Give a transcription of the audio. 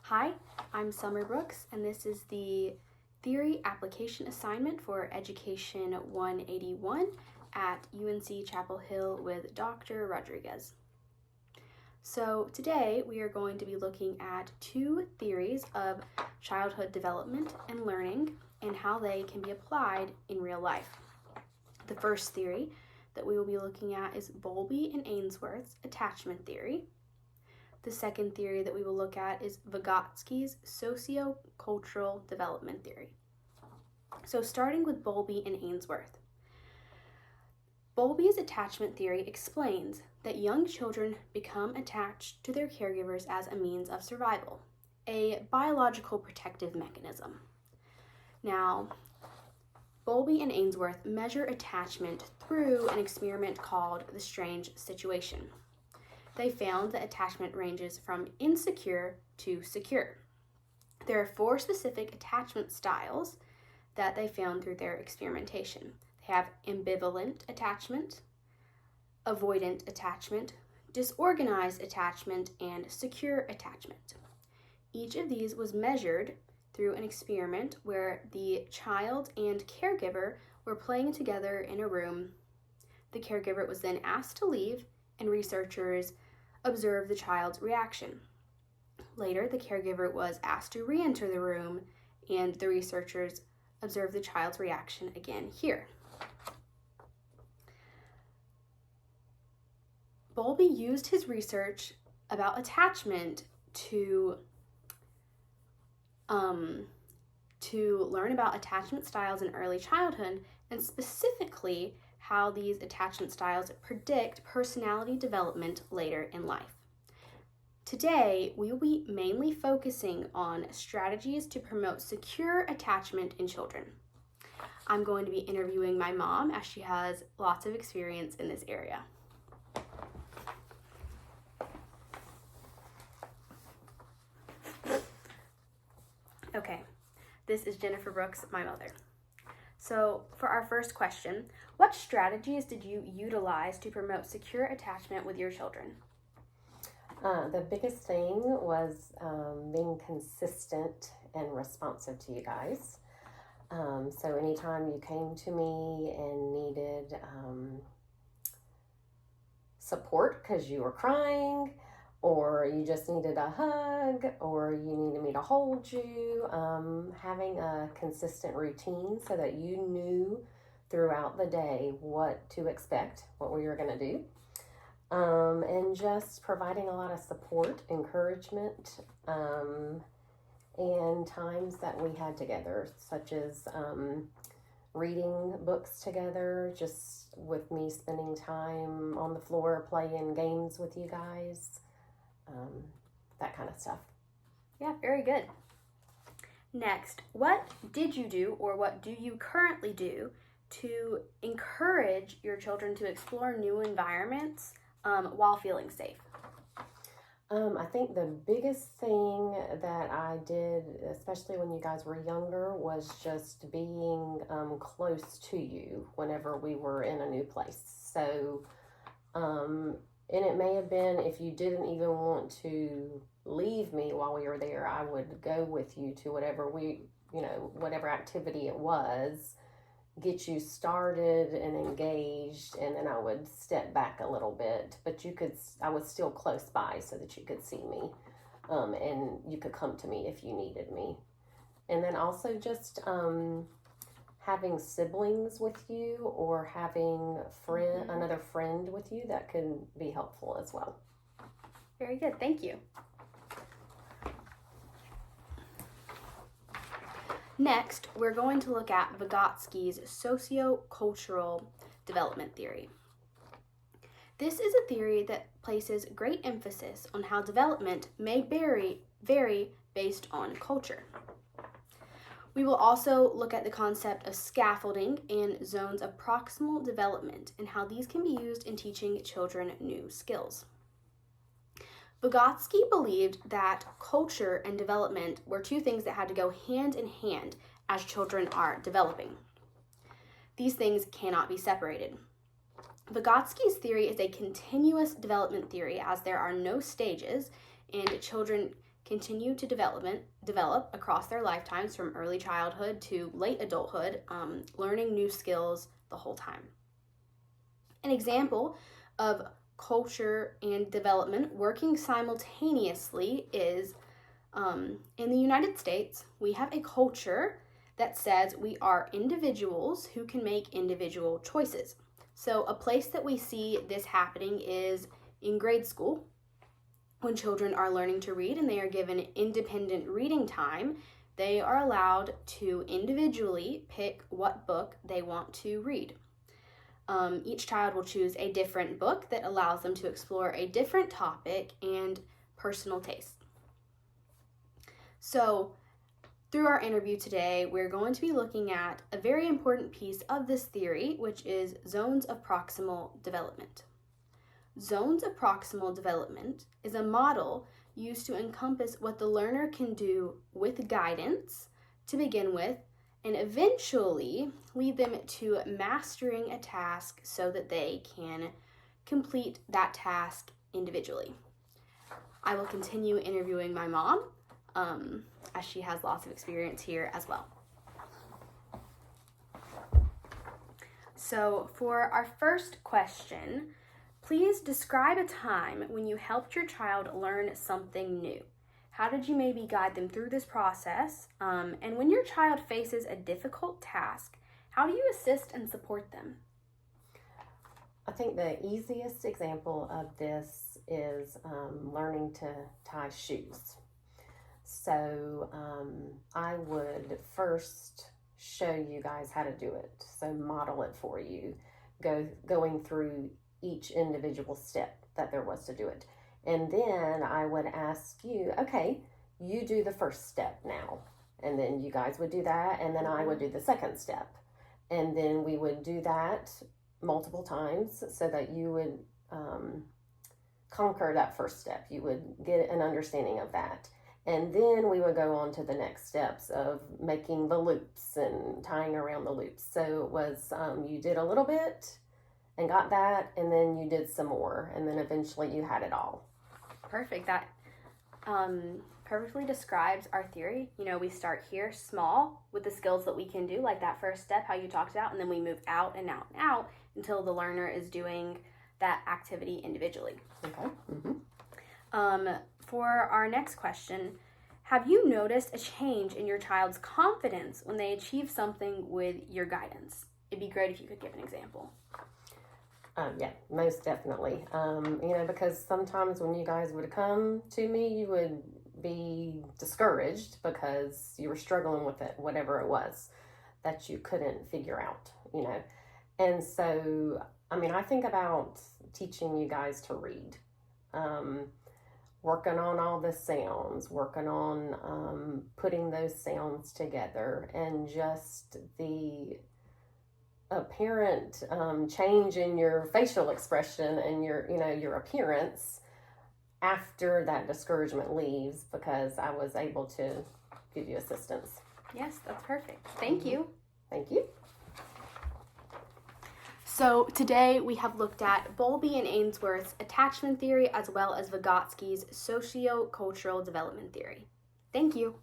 Hi, I'm Summer Brooks, and this is the Theory Application Assignment for Education 181 at UNC Chapel Hill with Dr. Rodriguez. So today we are going to be looking at two theories of childhood development and learning and how they can be applied in real life. The first theory that we will be looking at is Bowlby and Ainsworth's attachment theory. The second theory that we will look at is Vygotsky's socio-cultural development theory. So starting with Bowlby and Ainsworth. Bowlby's attachment theory explains that young children become attached to their caregivers as a means of survival, a biological protective mechanism. Now, Bowlby and Ainsworth measure attachment through an experiment called the strange situation. They found that attachment ranges from insecure to secure. There are 4 specific attachment styles that they found through their experimentation. They have ambivalent attachment, avoidant attachment, disorganized attachment, and secure attachment. Each of these was measured through an experiment where the child and caregiver were playing together in a room. The caregiver was then asked to leave, and researchers observed the child's reaction. Later, the caregiver was asked to re-enter the room, and the researchers observed the child's reaction again here. Bowlby used his research about attachment to learn about attachment styles in early childhood, and specifically how these attachment styles predict personality development later in life. Today, we will be mainly focusing on strategies to promote secure attachment in children. I'm going to be interviewing my mom as she has lots of experience in this area. Okay, this is Jennifer Brooks, my mother. So for our first question, what strategies did you utilize to promote secure attachment with your children? The biggest thing was being consistent and responsive to you guys. So anytime you came to me and needed support because you were crying, or you just needed a hug, or you needed me to hold you, having a consistent routine so that you knew throughout the day what to expect, what we were going to do, and just providing a lot of support, encouragement, and times that we had together, such as reading books together, just with me spending time on the floor playing games with you guys. That kind of stuff. Yeah, very good. Next, what did you do or what do you currently do to encourage your children to explore new environments while feeling safe? I think the biggest thing that I did, especially when you guys were younger, was just being close to you whenever we were in a new place. So, and it may have been if you didn't even want to leave me while we were there, I would go with you to whatever activity it was, get you started and engaged, and then I would step back a little bit, but I was still close by so that you could see me, and you could come to me if you needed me. And then also just having siblings with you or having another friend with you, that can be helpful as well. Very good, thank you. Next, we're going to look at Vygotsky's socio-cultural development theory. This is a theory that places great emphasis on how development may vary based on culture. We will also look at the concept of scaffolding and zones of proximal development and how these can be used in teaching children new skills. Vygotsky believed that culture and development were two things that had to go hand in hand as children are developing. These things cannot be separated. Vygotsky's theory is a continuous development theory, as there are no stages and children continue to develop across their lifetimes from early childhood to late adulthood, learning new skills the whole time. An example of culture and development working simultaneously is in the United States, we have a culture that says we are individuals who can make individual choices. So a place that we see this happening is in grade school, when children are learning to read and they are given independent reading time. They are allowed to individually pick what book they want to read. Each child will choose a different book that allows them to explore a different topic and personal taste. So, through our interview today, we're going to be looking at a very important piece of this theory, which is zones of proximal development. Zones of proximal development is a model used to encompass what the learner can do with guidance to begin with, and eventually lead them to mastering a task so that they can complete that task individually. I will continue interviewing my mom, as she has lots of experience here as well. So for our first question, please describe a time when you helped your child learn something new. How did you maybe guide them through this process? And when your child faces a difficult task, how do you assist and support them? I think the easiest example of this is learning to tie shoes. So I would first show you guys how to do it. So model it for you, going through each individual step that there was to do it. And then I would ask you, okay, you do the first step now. And then you guys would do that. And then I would do the second step. And then we would do that multiple times so that you would conquer that first step. You would get an understanding of that. And then we would go on to the next steps of making the loops and tying around the loops. So it was, you did a little bit and got that, and then you did some more, and then eventually you had it all. Perfect. That perfectly describes our theory. You know, we start here small with the skills that we can do, like that first step, how you talked about, and then we move out and out and out until the learner is doing that activity individually. Okay. Mm-hmm. For our next question, have you noticed a change in your child's confidence when they achieve something with your guidance? It'd be great if you could give an example. Yeah, most definitely. Because sometimes when you guys would come to me, you would be discouraged because you were struggling with it, whatever it was that you couldn't figure out, And so, I think about teaching you guys to read, working on all the sounds, working on putting those sounds together, and just the apparent change in your facial expression and your appearance after that discouragement leaves, because I was able to give you assistance. Yes, that's perfect. Thank you. Thank you. So today we have looked at Bowlby and Ainsworth's attachment theory as well as Vygotsky's socio-cultural development theory. Thank you.